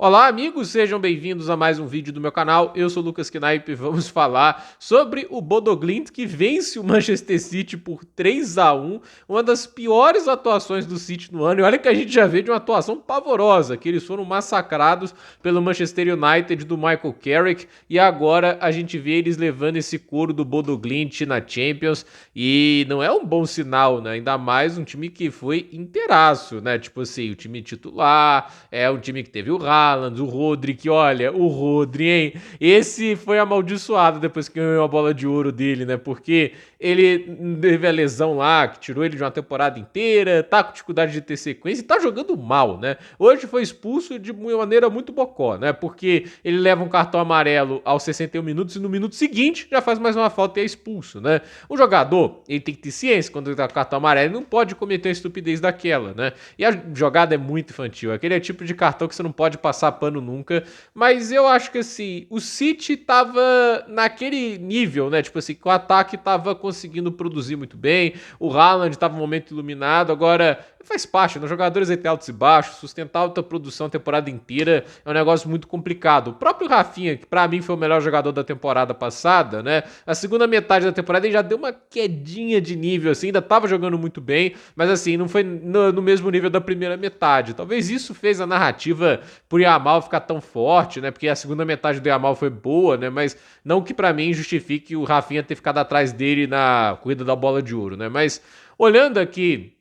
Olá, amigos, sejam bem-vindos a mais um vídeo do meu canal. Eu sou o Lucas Knaip e vamos falar sobre o Bodo Glimt, que vence o Manchester City por 3-1, uma das piores atuações do City no ano. E olha que a gente já vê de uma atuação pavorosa, que eles foram massacrados pelo Manchester United do Michael Carrick, e agora a gente vê eles levando esse couro do Bodo Glimt na Champions, e não é um bom sinal, né? Ainda mais um time que foi inteiraço, né? Tipo assim, o time titular, é um time que teve o Haaland, o Rodri, que olha, o Rodri, hein? Esse foi amaldiçoado depois que ganhou a bola de ouro dele, né? Porque ele teve a lesão lá, que tirou ele de uma temporada inteira, tá com dificuldade de ter sequência e tá jogando mal, né? Hoje foi expulso de uma maneira muito bocó, né? Porque ele leva um cartão amarelo aos 61 minutos e no minuto seguinte já faz mais uma falta e é expulso, né? O jogador, ele tem que ter ciência quando ele tá com cartão amarelo, ele não pode cometer a estupidez daquela, né? E a jogada é muito infantil, aquele é o tipo de cartão que você não pode passar pano nunca, mas eu acho que assim, o City tava naquele nível, né? Tipo assim, que o ataque tava conseguindo produzir muito bem, o Haaland tava um momento iluminado, agora faz parte, né? Os jogadores aí têm altos e baixos, sustentar alta produção a temporada inteira é um negócio muito complicado. O próprio Rafinha, que pra mim foi o melhor jogador da temporada passada, né? A segunda metade da temporada ele já deu uma quedinha de nível, assim, ainda tava jogando muito bem, mas assim, não foi no mesmo nível da primeira metade. Talvez isso fez a narrativa por Yamal ficar tão forte, né? Porque a segunda metade do Yamal foi boa, né? Mas não que pra mim justifique o Rafinha ter ficado atrás dele na corrida da bola de ouro, né? Mas olhando aqui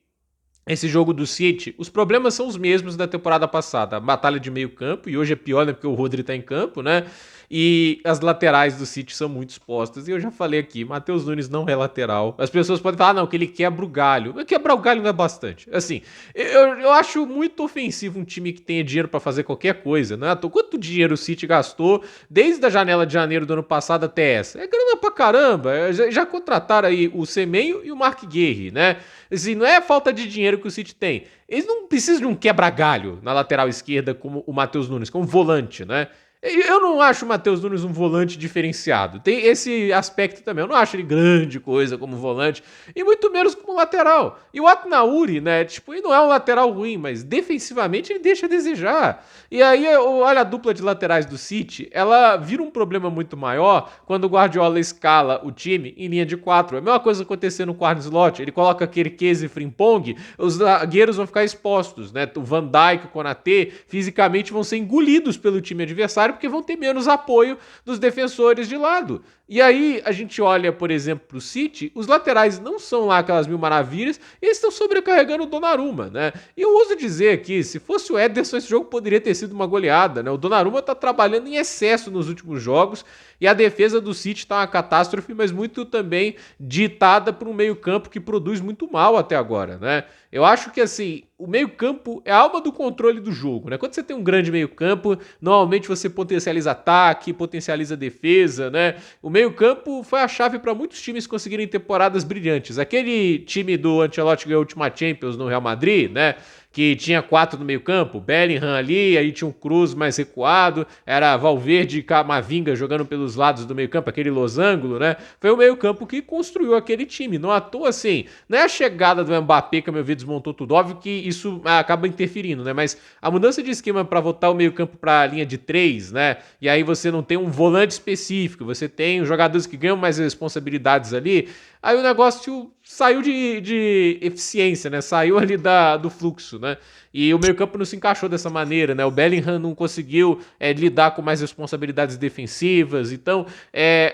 esse jogo do City, os problemas são os mesmos da temporada passada. A batalha de meio campo, e hoje é pior, né, porque o Rodri tá em campo, né? E as laterais do City são muito expostas. E eu já falei aqui, Matheus Nunes não é lateral. As pessoas podem falar, não, que ele quebra o galho. Mas quebrar o galho não é bastante. Assim, eu acho muito ofensivo um time que tenha dinheiro para fazer qualquer coisa, né? Quanto dinheiro o City gastou desde a janela de janeiro do ano passado até essa? É grana pra caramba. Já contrataram aí o Semenyo e o Mark Guehi, né? Assim, não é falta de dinheiro que o City tem. Eles não precisam de um quebra-galho na lateral esquerda como o Matheus Nunes, como volante, né? Eu não acho o Matheus Nunes um volante diferenciado. Tem esse aspecto também. Eu não acho ele grande coisa como volante, e muito menos como lateral. E o Atnauri, né? Tipo, ele não é um lateral ruim, mas defensivamente ele deixa a desejar. E aí, olha a dupla de laterais do City, ela vira um problema muito maior quando o Guardiola escala o time em linha de 4. É a mesma coisa acontecendo no quarto slot. Ele coloca Kerkez e Frimpong, os zagueiros vão ficar expostos, né? O Van Dijk, o Konaté, fisicamente vão ser engolidos pelo time adversário porque vão ter menos apoio dos defensores de lado. E aí a gente olha, por exemplo, para o City, os laterais não são lá aquelas mil maravilhas, e eles estão sobrecarregando o Donnarumma, né? E eu ouso dizer aqui, se fosse o Ederson, esse jogo poderia ter sido uma goleada, né? O Donnarumma está trabalhando em excesso nos últimos jogos, e a defesa do City está uma catástrofe, mas muito também ditada por um meio-campo que produz muito mal até agora, né? Eu acho que assim, o meio-campo é a alma do controle do jogo, né? Quando você tem um grande meio-campo, normalmente você potencializa ataque, potencializa defesa, né? O meio-campo foi a chave para muitos times conseguirem temporadas brilhantes. Aquele time do Ancelotti que ganhou a última Champions no Real Madrid, né? Que tinha 4 no meio-campo, Bellingham ali, aí tinha um Cruz mais recuado, era Valverde e Camavinga jogando pelos lados do meio-campo, aquele losango, né? Foi o meio-campo que construiu aquele time. Não à toa, assim, não é a chegada do Mbappé que, a meu ver, desmontou tudo. Óbvio que isso acaba interferindo, né? Mas a mudança de esquema para voltar o meio-campo para a linha de 3, né? E aí você não tem um volante específico, você tem jogadores que ganham mais responsabilidades ali. Aí o negócio saiu de eficiência, né? Saiu ali do fluxo, né? E o meio-campo não se encaixou dessa maneira, né? O Bellingham não conseguiu lidar com mais responsabilidades defensivas. Então,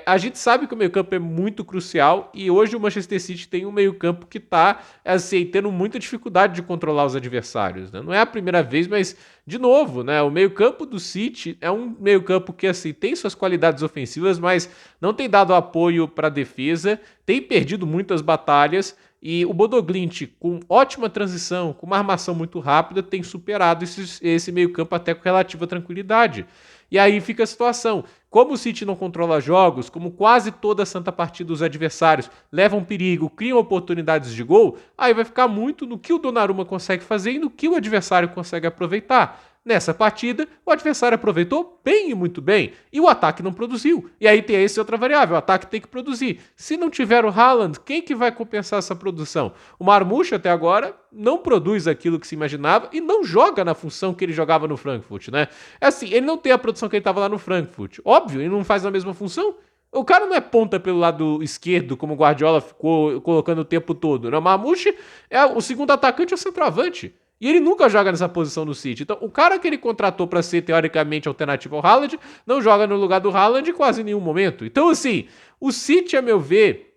a gente sabe que o meio-campo é muito crucial, e hoje o Manchester City tem um meio-campo que está assim, tendo muita dificuldade de controlar os adversários, né? Não é a primeira vez, mas de novo, né? O meio-campo do City é um meio-campo que assim tem suas qualidades ofensivas, mas não tem dado apoio para a defesa, tem perdido muitas batalhas. E o Bodo Glimt, com ótima transição, com uma armação muito rápida, tem superado esse meio-campo até com relativa tranquilidade. E aí fica a situação. Como o City não controla jogos, como quase toda a santa partida dos adversários levam perigo, criam oportunidades de gol, aí vai ficar muito no que o Donnarumma consegue fazer e no que o adversário consegue aproveitar. Nessa partida, o adversário aproveitou bem e muito bem, e o ataque não produziu. E aí tem essa outra variável, o ataque tem que produzir. Se não tiver o Haaland, quem que vai compensar essa produção? O Marmoush até agora não produz aquilo que se imaginava e não joga na função que ele jogava no Frankfurt, né? É assim, ele não tem a produção que ele estava lá no Frankfurt. Óbvio, ele não faz a mesma função. O cara não é ponta pelo lado esquerdo, como o Guardiola ficou colocando o tempo todo, né? O Marmoush é o segundo atacante, é o centroavante. E ele nunca joga nessa posição no City. Então, o cara que ele contratou para ser, teoricamente, alternativo ao Haaland, não joga no lugar do Haaland em quase nenhum momento. Então, assim, o City, a meu ver,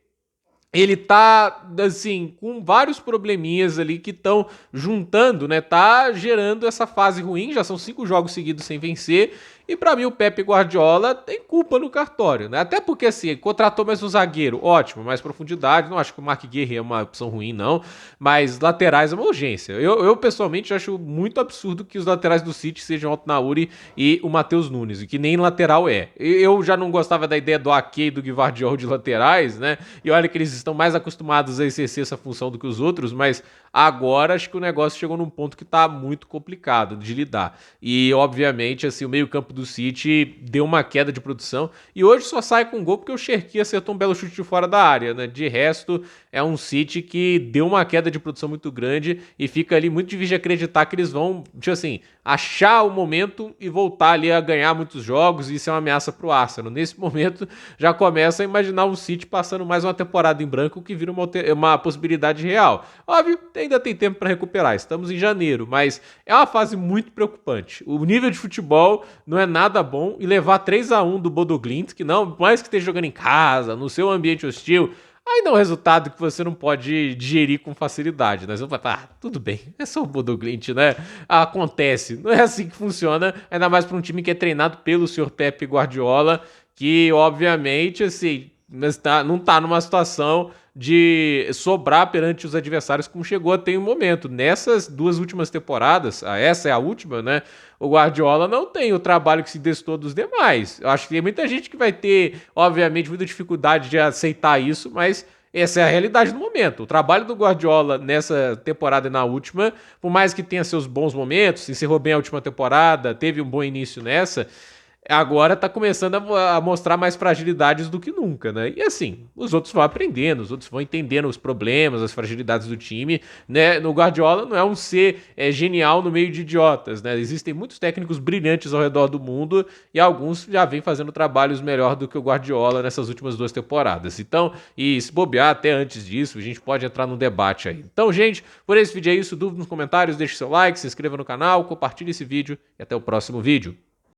ele tá, assim, com vários probleminhas ali que estão juntando, né? Tá gerando essa fase ruim, já são 5 jogos seguidos sem vencer. E pra mim o Pepe Guardiola tem culpa no cartório, né? Até porque, assim, contratou mais um zagueiro, ótimo, mais profundidade. Não acho que o Mark Guerre é uma opção ruim, não. Mas laterais é uma urgência. Eu pessoalmente, acho muito absurdo que os laterais do City sejam o Alto-Nauri e o Matheus Nunes, e que nem lateral é. Eu já não gostava da ideia do Ake e do Gvardiol de laterais, né? E olha que eles estão mais acostumados a exercer essa função do que os outros, mas agora acho que o negócio chegou num ponto que tá muito complicado de lidar. E, obviamente, assim, o meio-campo do City deu uma queda de produção. E hoje só sai com gol porque o Cherki acertou um belo chute de fora da área, né? De resto, é um City que deu uma queda de produção muito grande e fica ali muito difícil de acreditar que eles vão, tipo assim, achar o momento e voltar ali a ganhar muitos jogos e ser uma ameaça pro Arsenal. Nesse momento, já começa a imaginar o City passando mais uma temporada em branco, que vira uma possibilidade real. Óbvio, ainda tem tempo para recuperar, estamos em janeiro, mas é uma fase muito preocupante. O nível de futebol não é nada bom e levar 3-1 do Bodo Glimt, que não, por mais que esteja jogando em casa, no seu ambiente hostil, aí dá um resultado que você não pode digerir com facilidade, né? Você vai falar, tudo bem, é só o Bodo Glimt, né? Acontece, não é assim que funciona, ainda mais para um time que é treinado pelo Sr. Pepe Guardiola, que obviamente, assim, não tá numa situação de sobrar perante os adversários como chegou até um momento. Nessas 2 últimas temporadas, essa é a última, né? O Guardiola não tem o trabalho que se destou dos demais. Eu acho que tem muita gente que vai ter, obviamente, muita dificuldade de aceitar isso, mas essa é a realidade do momento. O trabalho do Guardiola nessa temporada e na última, por mais que tenha seus bons momentos, encerrou bem a última temporada, teve um bom início nessa, agora tá começando a mostrar mais fragilidades do que nunca, né? E assim, os outros vão aprendendo, os outros vão entendendo os problemas, as fragilidades do time, né? No Guardiola não é um ser genial no meio de idiotas, né? Existem muitos técnicos brilhantes ao redor do mundo e alguns já vêm fazendo trabalhos melhor do que o Guardiola nessas últimas 2 temporadas. Então, e se bobear até antes disso, a gente pode entrar num debate aí. Então, gente, por esse vídeo é isso. Dúvida nos comentários, deixe seu like, se inscreva no canal, compartilhe esse vídeo e até o próximo vídeo.